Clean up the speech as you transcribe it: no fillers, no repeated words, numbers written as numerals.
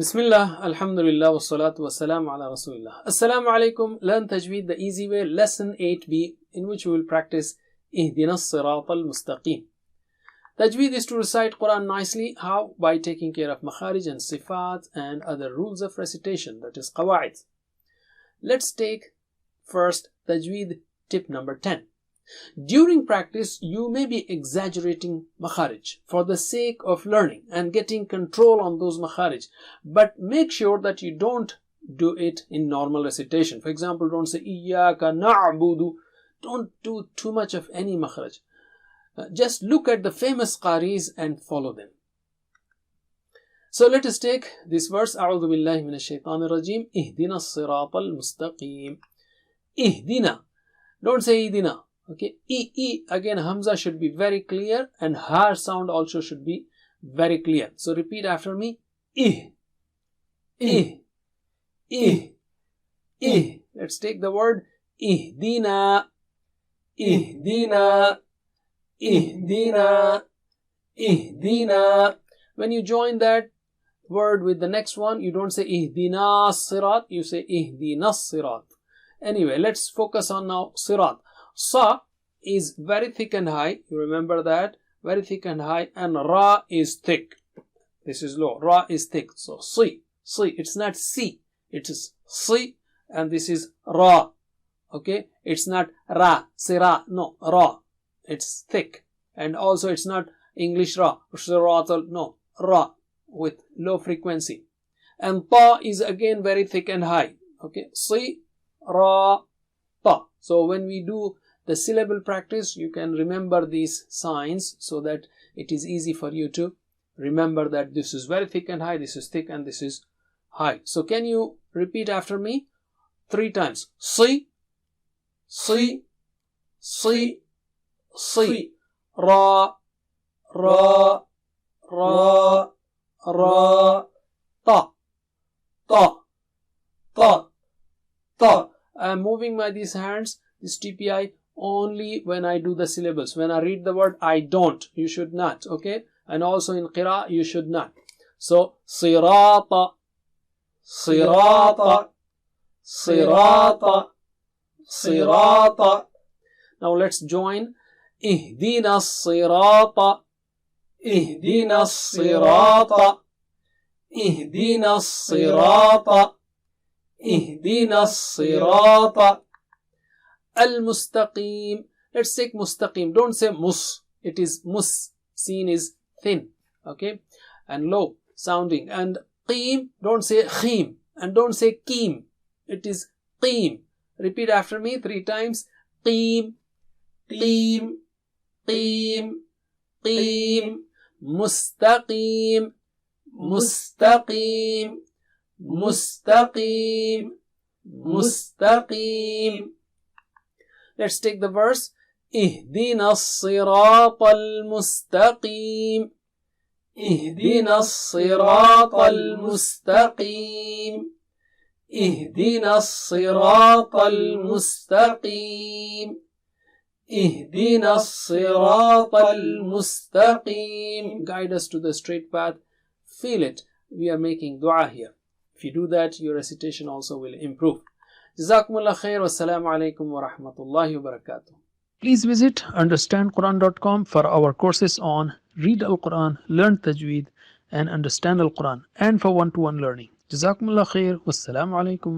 Bismillah, Alhamdulillah, wassalatu wassalamu ala Rasulillah. Assalamu alaikum. Learn Tajweed the easy way, lesson 8b, in which we will practice Ihdina as-Sirat al-Mustaqim. Tajweed is to recite Quran nicely. How? By taking care of makharij and sifat and other rules of recitation, that is qawaid. Let's take first Tajweed tip number 10. During practice, you may be exaggerating makharij for the sake of learning and getting control on those makharij, but make sure that you don't do it in normal recitation. For example, don't say Iyyaka na'budu. Don't do too much of any makharij. Just look at the famous qaris and follow them. So let us take this verse. A'udhu billahi minash shaitanir rajim. Ihdina as-sirat al-mustaqim. Ihdina. Don't say idina. Okay, again Hamza should be very clear and har sound also should be very clear. So repeat after me. Let's take the word ihdina, ihdina, ihdina, ihdina. When you join that word with the next one, you don't say ihdina sirat, you say ihdina sirat. Anyway, let's focus on now sirat. Sa is very thick and high. You remember that? Very thick and high. And Ra is thick. This is low. Ra is thick. So Si. It's not Si. It is Si. And this is Ra. Okay. It's not Ra. Sira. No. Ra. It's thick. And also it's not English Ra. No. Ra. With low frequency. And Ta is again very thick and high. Okay. Si. Ra. Ta. So when we do the syllable practice, you can remember these signs so that it is easy for you to remember that this is very thick and high, this is thick and this is high. So can you repeat after me 3 times? Si, Si, Si, Si. Ra, Ra, Ra, Ra. Ta, Ta, Ta, Ta. I am moving by these hands, this TPI, only when I do the syllables. When I read the word, I don't. You should not. Okay? And also in qira, you should not. So, sirata, sirata, sirata, sirata. Now let's join. Ihdina sirata, ihdina sirata, ihdina sirata, ihdina sirata. Al-Mustaqim. Let's take Mustaqim. Don't say Mus. It is Mus. Seen is thin. Okay. And low sounding. And Qim. Don't say Khim. And don't say Qim. It is Qim. Repeat after me 3 times. Qim. Qim. Qim. Qim. Mustaqim. Mustaqim. Mustaqim. Mustaqim. Let's take the verse. Ihdina as-sirat al-mustaqim. Ihdina as-sirat al-mustaqim. Ihdina as-sirat al-mustaqim. Ihdina as-sirat al-mustaqim. Guide us to the straight path. Feel it. We are making dua here. If you do that, your recitation also will improve. Jazakumullah khair. Wassalamu alaikum wa rahmatullahi wa barakatuh. Please visit understandquran.com for our courses on Read Al-Quran, Learn Tajweed and Understand Al-Quran, and for one-to-one learning. Jazakumullah khair. Wassalamu alaikum.